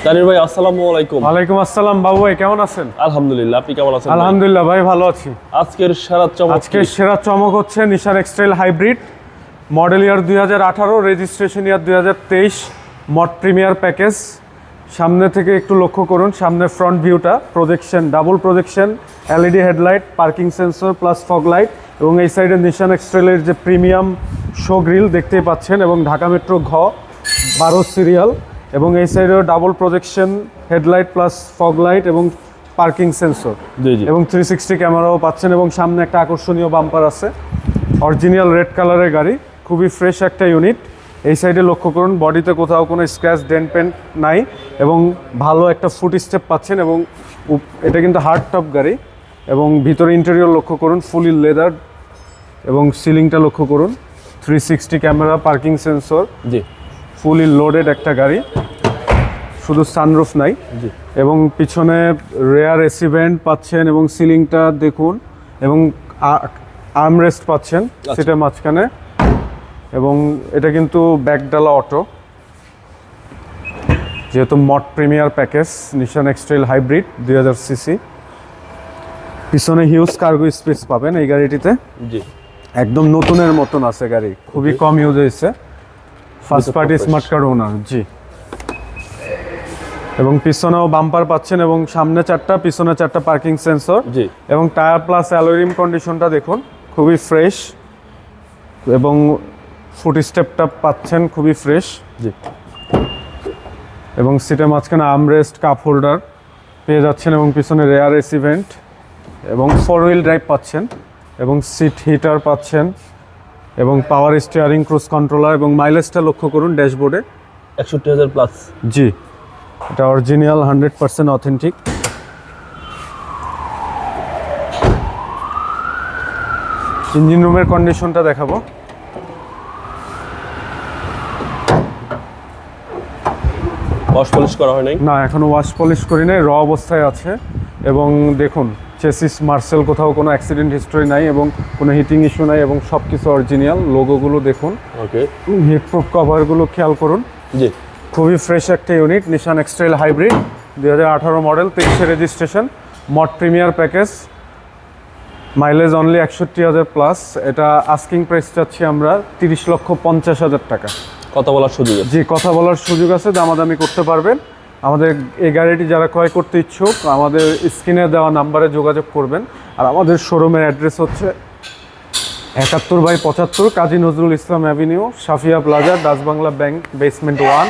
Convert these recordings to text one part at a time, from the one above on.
তানির ভাই আসসালামু আলাইকুম। ওয়ালাইকুম আসসালাম বাবু ভাই, কেমন আছেন? আলহামদুলিল্লাহ, আপনি কেমন আছেন? আলহামদুলিল্লাহ ভাই, ভালো আছি। আজকের সেরা চমক হচ্ছে Nissan X Trail hybrid, model year 2018, registration year 2023, mode premier package. সামনে থেকে একটু লক্ষ্য করুন, সামনে ফ্রন্ট ভিউটা projection, double projection, LED headlight, parking sensor plus fog light, এবং এই সাইডে নিশান এক্সট্রেলের যে প্রিমিয়াম শো গ্রিল দেখতেই পাচ্ছেন, এবং ঢাকা মেট্রো ঘ 12 সিরিয়াল, এবং এই সাইডেও double projection headlight plus fog light এবং পার্কিং সেন্সর, এবং 360 ক্যামেরাও পাচ্ছেন, এবং সামনে একটা আকর্ষণীয় বাম্পার আছে। অরিজিনাল রেড কালারের গাড়ি, খুবই ফ্রেশ একটা ইউনিট। এই সাইডে লক্ষ্য করুন, বডিতে কোথাও কোনো স্ক্র্যাচ ডেন্ট পেন্ট নাই, এবং ভালো একটা ফুট স্টেপ পাচ্ছেন, এবং এটা কিন্তু হার্ড টপ গাড়ি। এবং ভিতরে ইন্টেরিয়র লক্ষ্য করুন, ফুলি লেদার, এবং সিলিংটা লক্ষ্য করুন, 360 camera, parking sensor, fully loaded একটা গাড়ি, শুধু সানরুফ নাই। এবং পিছনে রেয়ার এসি ভেন্ট পাচ্ছেন, এবং সিলিংটা দেখুন, এবং আর্মরেস্ট পাচ্ছেন সিটের মাঝখানে, এবং এটা কিন্তু ব্যাকডালা অটো, যেহেতু মড প্রিমিয়ার প্যাকেজ নিশান এক্সট্রেল হাইব্রিড 2000 সিসি। পিছনে হিউজ কার্গো স্পেস পাবেন এই গাড়িটিতে, একদম নতুনের মতন আছে গাড়ি, খুবই কম ইউজ হয়েছে, ফার্স্ট পার্টি স্মার্ট কার্ড ওনার। এবং পিছনেও বাম্পার পাচ্ছেন, এবং সামনে 4টা, পিছনে 4টা পার্কিং সেন্সর, এবং টায়ার প্লাস অ্যালয় রিম কন্ডিশনটা দেখুন, খুবই ফ্রেশ, এবং ফুট স্টেপটা পাচ্ছেন খুবই ফ্রেশ। এবং সিটের মাঝখানে আর্মরেস্ট, কাপ হোল্ডার পেয়ে যাচ্ছেন, এবং পিছনে রেয়ার এসি ভেন্ট, এবং 4 হুইল ড্রাইভ পাচ্ছেন, এবং সিট হিটার পাচ্ছেন, এবং পাওয়ার স্টিয়ারিং, ক্রুজ কন্ট্রোলার, এবং মাইলেজটা লক্ষ্য করুন ড্যাশবোর্ডে 61,000 প্লাস। এটা অরিজিনাল 100% অথেন্টিক। ইঞ্জিন রুমের কন্ডিশনটা দেখাবো। ওয়াশ পলিশ করা হয় নাই? না, এখনো ওয়াশ পলিশ করি নাই, র অবস্থায় আছে। এবং দেখুন, চেসিস মার্সেল, কোথাও কোনো অ্যাক্সিডেন্ট হিস্টরি নাই, এবং কোনো হিটিং ইস্যু নাই, এবং সব কিছু অরিজিনাল। লোগোগুলো দেখুন, হিটপ্রুফ কভারগুলো খেয়াল করুন। খুবই ফ্রেশ একটা unit, Nissan X Trail hybrid 2018 model, 23 registration, mode premier package, mileage only 61,000 plus. এটা আস্কিং প্রাইস চাচ্ছি আমরা 30,50,000 টাকা। কথা বলার সুযোগ আছে? কথা বলার সুযোগ আছে, দামাদামি করতে পারবেন। আমাদের এই গাড়িটি যারা ক্রয় করতে ইচ্ছুক, আমাদের স্ক্রিনে দেওয়া নাম্বারে যোগাযোগ করবেন। আর আমাদের শোরুমের অ্যাড্রেস হচ্ছে 71/75 Kazi Nazrul Islam avenue, Safia plaza, Dutch Bangla bank, basement 1,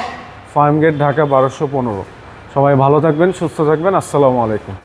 Farmgate, Dhaka 1215। সবাই ভালো থাকবেন, সুস্থ থাকবেন। আসসালামু আলাইকুম।